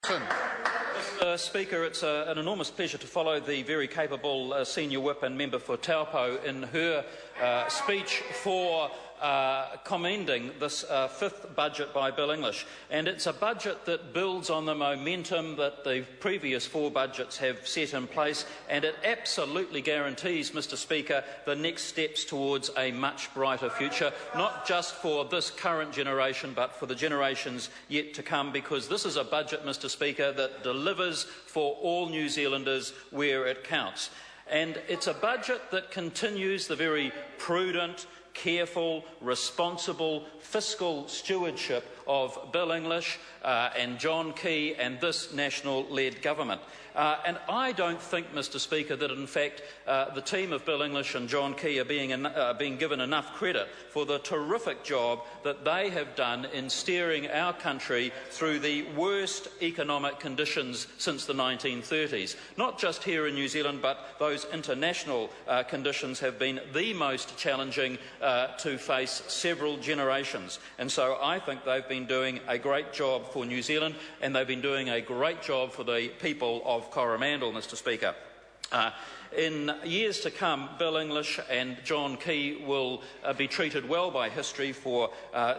Mr. Speaker, it's an enormous pleasure to follow the very capable Senior Whip and Member for Taupo in her speech for commending this fifth budget by Bill English. And it's a budget that builds on the momentum that the previous four budgets have set in place, and it absolutely guarantees, Mr. Speaker, the next steps towards a much brighter future, not just for this current generation but for the generations yet to come, because this is a budget, Mr. Speaker, that delivers for all New Zealanders where it counts. And it's a budget that continues the very prudent, careful, responsible fiscal stewardship of Bill English and John Key and this national-led government. And I don't think, Mr. Speaker, that in fact the team of Bill English and John Key are being given enough credit for the terrific job that they have done in steering our country through the worst economic conditions since the 1930s. Not just here in New Zealand, but those international conditions have been the most challenging to face several generations. And so I think they've been doing a great job for New Zealand, and they've been doing a great job for the people of Coromandel, Mr. Speaker. In years to come, Bill English and John Key will be treated well by history for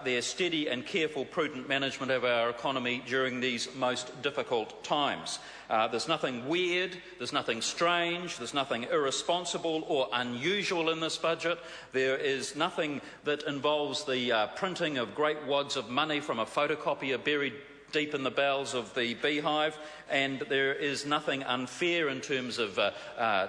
their steady and careful, prudent management of our economy during these most difficult times. There's nothing weird, there's nothing strange, there's nothing irresponsible or unusual in this budget. There is nothing that involves the printing of great wads of money from a photocopier buried deep in the bowels of the beehive, and there is nothing unfair in terms of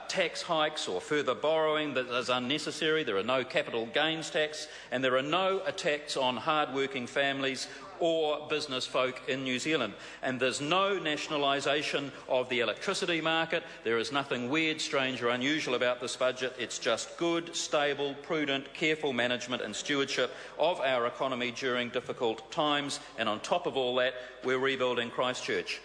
tax hikes or further borrowing that is unnecessary. There are no capital gains tax, and there are no attacks on hard-working families or business folk in New Zealand. And there's no nationalisation of the electricity market. There is nothing weird, strange or unusual about this budget. It's just good, stable, prudent, careful management and stewardship of our economy during difficult times. And on top of all that, we're rebuilding Christchurch.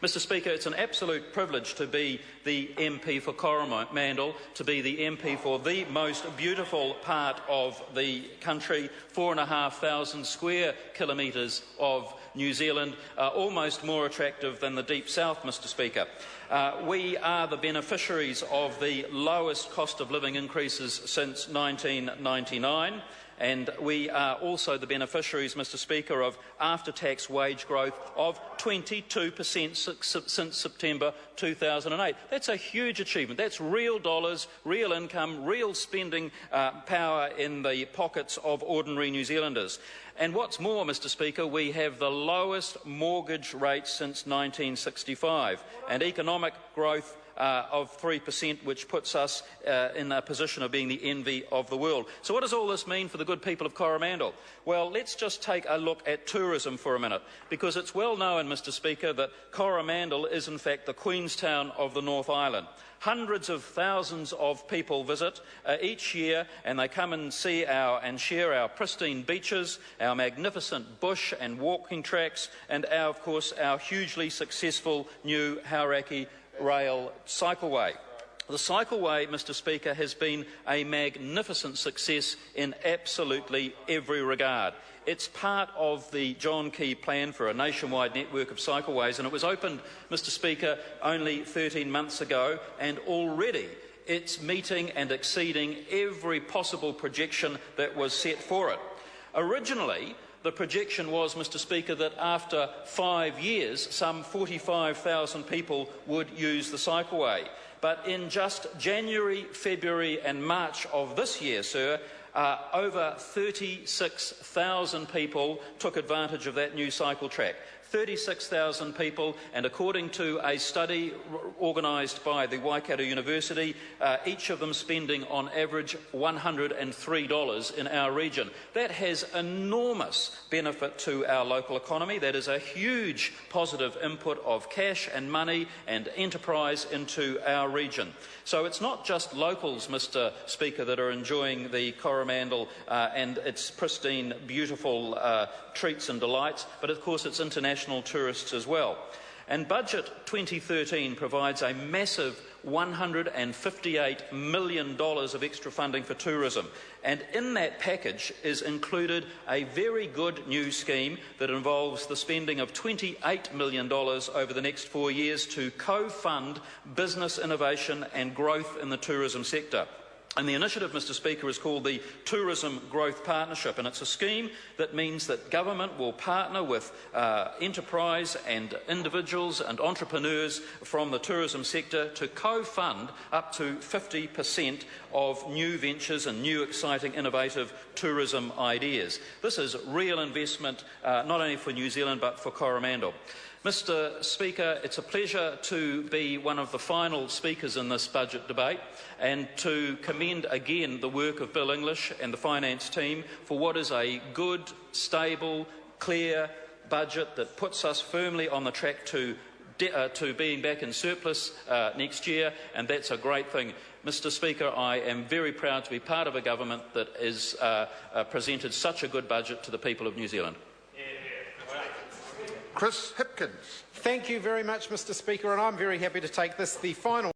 Mr. Speaker, it's an absolute privilege to be the MP for Coromandel, to be the MP for the most beautiful part of the country, 4,500 square kilometres of New Zealand, almost more attractive than the Deep South, Mr. Speaker. We are the beneficiaries of the lowest cost of living increases since 1999. And we are also the beneficiaries, Mr. Speaker, of after-tax wage growth of 22% since September 2008. That's a huge achievement. That's real dollars, real income, real spending power in the pockets of ordinary New Zealanders. And what's more, Mr. Speaker, we have the lowest mortgage rate since 1965, and economic growth of 3%, which puts us in a position of being the envy of the world. So what does all this mean for the good people of Coromandel? Well, let's just take a look at tourism for a minute, because it's well known, Mr. Speaker, that Coromandel is in fact the Queenstown of the North Island. Hundreds of thousands of people visit each year, and they come and see and share our pristine beaches, our magnificent bush and walking tracks, and of course our hugely successful new Hauraki rail cycleway. The cycleway, Mr. Speaker, has been a magnificent success in absolutely every regard. It's part of the John Key plan for a nationwide network of cycleways, and it was opened, Mr. Speaker, only 13 months ago, and already it's meeting and exceeding every possible projection that was set for it. Originally, the projection was, Mr. Speaker, that after 5 years, some 45,000 people would use the cycleway. But in just January, February and March of this year, sir, over 36,000 people took advantage of that new cycle track. 36,000 people, and according to a study organised by the Waikato University, each of them spending on average $103 in our region. That has enormous benefit to our local economy. That is a huge positive input of cash and money and enterprise into our region. So it's not just locals, Mr. Speaker, that are enjoying the Coromandel and its pristine, beautiful treats and delights, but of course it's international tourists as well. And Budget 2013 provides a massive $158 million of extra funding for tourism. And in that package is included a very good new scheme that involves the spending of $28 million over the next 4 years to co-fund business innovation and growth in the tourism sector. And the initiative, Mr Speaker, is called the Tourism Growth Partnership, and it's a scheme that means that government will partner with enterprise and individuals and entrepreneurs from the tourism sector to co-fund up to 50% of new ventures and new exciting innovative tourism ideas. This is real investment not only for New Zealand but for Coromandel. Mr Speaker, it's a pleasure to be one of the final speakers in this budget debate and to commend again the work of Bill English and the finance team for what is a good, stable, clear budget that puts us firmly on the track to being back in surplus next year, and that's a great thing. Mr Speaker, I am very proud to be part of a government that has presented such a good budget to the people of New Zealand. Chris Hipkins. Thank you very much, Mr Speaker, and I'm very happy to take this, the final